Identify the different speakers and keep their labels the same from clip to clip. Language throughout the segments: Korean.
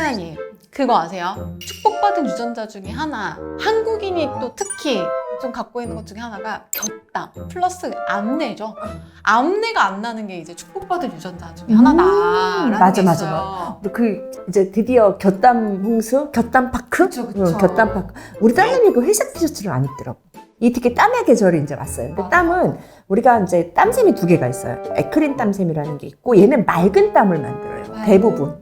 Speaker 1: 사장님, 그거 아세요? 축복받은 유전자 중에 하나, 한국인이 또 특히 좀 갖고 있는 것 중에 하나가 곁담 플러스 암내죠. 암내가 안 나는 게 이제 축복받은 유전자 중에 하나다라는
Speaker 2: 맞아,
Speaker 1: 게
Speaker 2: 맞아,
Speaker 1: 있어요.
Speaker 2: 그 이제 드디어 곁담 홍수, 곁담 파크,
Speaker 1: 그쵸, 그쵸.
Speaker 2: 곁담 파크. 우리 딸내미 그 회색 티셔츠를 안 입더라고. 이 특히 땀의 계절이 이제 왔어요. 근데 땀은 우리가 이제 땀샘이 두 개가 있어요. 에크린 땀샘이라는 게 있고 얘는 맑은 땀을 만들어요. 대부분.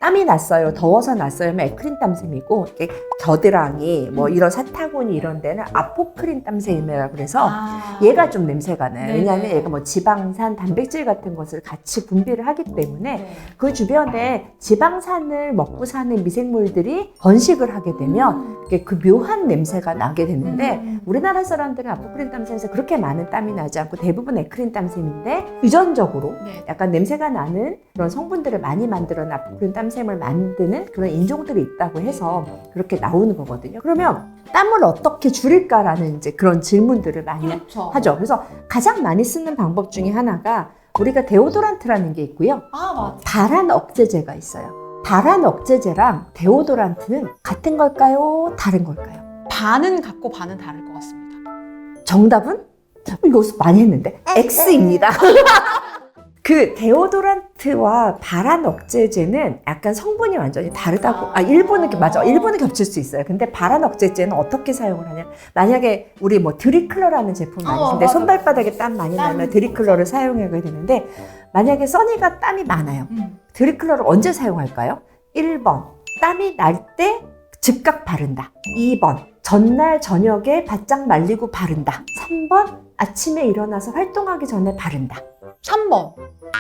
Speaker 2: 땀이 났어요. 더워서 났어요. 하면 에크린 땀샘이고 이렇게 겨드랑이 뭐 이런 사타구니 이런 데는 아포크린 땀샘이라고 그래서 얘가 좀 냄새가 나요.
Speaker 1: 네네.
Speaker 2: 왜냐하면 얘가 뭐 지방산, 단백질 같은 것을 같이 분비를 하기 때문에
Speaker 1: 네.
Speaker 2: 그 주변에 지방산을 먹고 사는 미생물들이 번식을 하게 되면 이게 그 묘한 냄새가 나게 되는데 우리나라 사람들은 아포크린 땀샘에서 그렇게 많은 땀이 나지 않고 대부분 에크린 땀샘인데 유전적으로
Speaker 1: 네.
Speaker 2: 약간 냄새가 나는 그런 성분들을 많이 만들어 아포크린 땀샘을 만드는 그런 인종들이 있다고 해서 그렇게 나오는 거거든요. 그러면 땀을 어떻게 줄일까라는 이제 그런 질문들을 많이
Speaker 1: 그렇죠.
Speaker 2: 하죠. 그래서 가장 많이 쓰는 방법 중에 하나가 우리가 데오도란트라는 게 있고요.
Speaker 1: 맞아.
Speaker 2: 발한 억제제가 있어요. 발한 억제제랑 데오도란트는 같은 걸까요? 다른 걸까요?
Speaker 1: 반은 같고 반은 다를 것 같습니다.
Speaker 2: 정답은? 이거 많이 했는데 X입니다. 그 데오도란트와 발한 억제제는 약간 성분이 완전히 다르다고. 일부는 맞아. 일부는 겹칠 수 있어요. 근데 발한 억제제는 어떻게 사용을 하냐? 만약에 우리 뭐 드리클러라는 제품 많이 쓰는데
Speaker 1: 맞아.
Speaker 2: 손발바닥에 땀 많이 나면 드리클러를 사용하게 되는데 만약에 써니가 땀이 많아요. 드리클러를 언제 사용할까요? 1번 땀이 날 때 즉각 바른다. 2번 전날 저녁에 바짝 말리고 바른다. 3번 아침에 일어나서 활동하기 전에 바른다.
Speaker 1: 3번.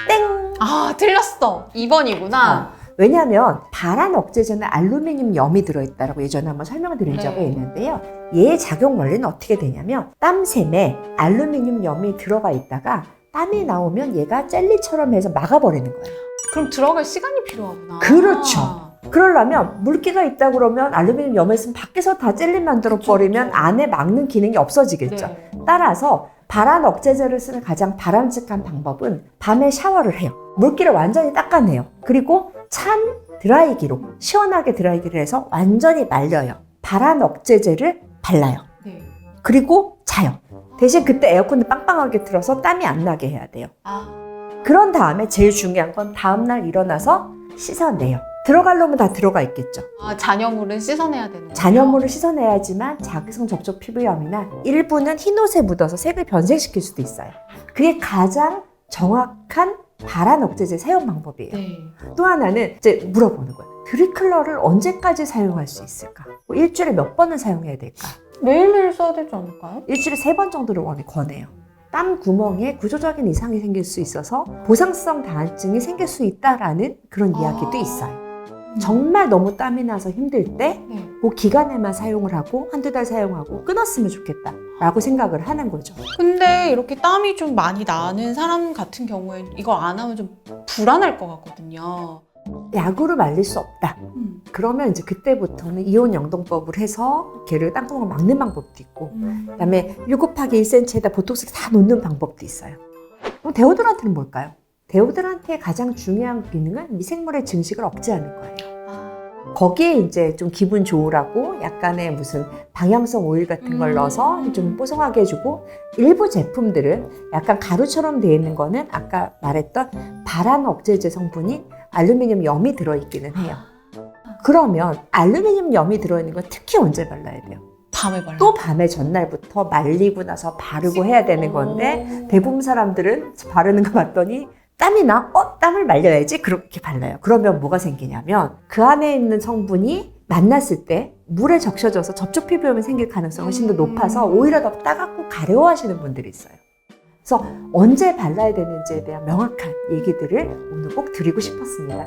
Speaker 2: 땡!
Speaker 1: 틀렸어. 2번이구나.
Speaker 2: 왜냐하면 발한 억제제는 알루미늄 염이 들어있다고 예전에 한번 설명을 드린 적이
Speaker 1: 네.
Speaker 2: 있는데요. 얘의 작용 원리는 어떻게 되냐면 땀샘에 알루미늄 염이 들어가 있다가 땀이 나오면 얘가 젤리처럼 해서 막아버리는 거예요.
Speaker 1: 그럼 들어갈 시간이 필요하구나.
Speaker 2: 그렇죠. 그러려면 물기가 있다 그러면 알루미늄 염에 있으면 밖에서 다 젤리 만들어 버리면 안에 막는 기능이 없어지겠죠.
Speaker 1: 네.
Speaker 2: 따라서 발한 억제제를 쓰는 가장 바람직한 방법은 밤에 샤워를 해요. 물기를 완전히 닦아내요. 그리고 찬 드라이기로 시원하게 드라이기를 해서 완전히 말려요. 발한 억제제를 발라요.
Speaker 1: 네.
Speaker 2: 그리고 자요. 대신 그때 에어컨을 빵빵하게 틀어서 땀이 안 나게 해야 돼요. 그런 다음에 제일 중요한 건 다음날 일어나서 씻어내요. 들어갈 놈은 다 들어가 있겠죠.
Speaker 1: 잔여물은 씻어내야 되는 거예요?
Speaker 2: 잔여물을 씻어내야지만 자극성 접촉 피부염이나 일부는 흰옷에 묻어서 색을 변색시킬 수도 있어요. 그게 가장 정확한 발한 억제제 사용 방법이에요.
Speaker 1: 네.
Speaker 2: 또 하나는 이제 물어보는 거예요. 드리클러를 언제까지 사용할 수 있을까? 뭐 일주일에 몇 번을 사용해야 될까?
Speaker 1: 매일매일 써야 되지 않을까요?
Speaker 2: 일주일에 3번 정도를 권해요. 땀 구멍에 구조적인 이상이 생길 수 있어서 보상성 다한증이 생길 수 있다라는 그런 이야기도 있어요. 정말 너무 땀이 나서 힘들 때
Speaker 1: 네.
Speaker 2: 그 기간에만 사용을 하고 한두 달 사용하고 끊었으면 좋겠다라고 생각을 하는 거죠.
Speaker 1: 근데 이렇게 땀이 좀 많이 나는 사람 같은 경우에 이거 안 하면 좀 불안할 것 같거든요.
Speaker 2: 약으로 말릴 수 없다. 그러면 이제 그때부터는 이온 영동법을 해서 걔를 땅구멍을 막는 방법도 있고 그다음에 1 곱하기 1cm에다 보톡스를 다 놓는 방법도 있어요. 그럼 데오도란트는 뭘까요? 데오도란트의 가장 중요한 기능은 미생물의 증식을 억제하는 거예요. 거기에 이제 좀 기분 좋으라고 약간의 무슨 방향성 오일 같은 걸 넣어서 좀 뽀송하게 해주고 일부 제품들은 약간 가루처럼 되어 있는 거는 아까 말했던 발한 억제제 성분인 알루미늄 염이 들어있기는 해요. 그러면 알루미늄 염이 들어있는 건 특히 언제 발라야 돼요?
Speaker 1: 밤에 발라.
Speaker 2: 또 밤에 전날부터 말리고 나서 바르고 해야 되는 건데 대부분 사람들은 바르는 거 봤더니 땀이 나? 땀을 말려야지. 그렇게 발라요. 그러면 뭐가 생기냐면 그 안에 있는 성분이 만났을 때 물에 적셔져서 접촉 피부염이 생길 가능성이 훨씬 더 높아서 오히려 더 따갑고 가려워하시는 분들이 있어요. 그래서 언제 발라야 되는지에 대한 명확한 얘기들을 오늘 꼭 드리고 싶었습니다.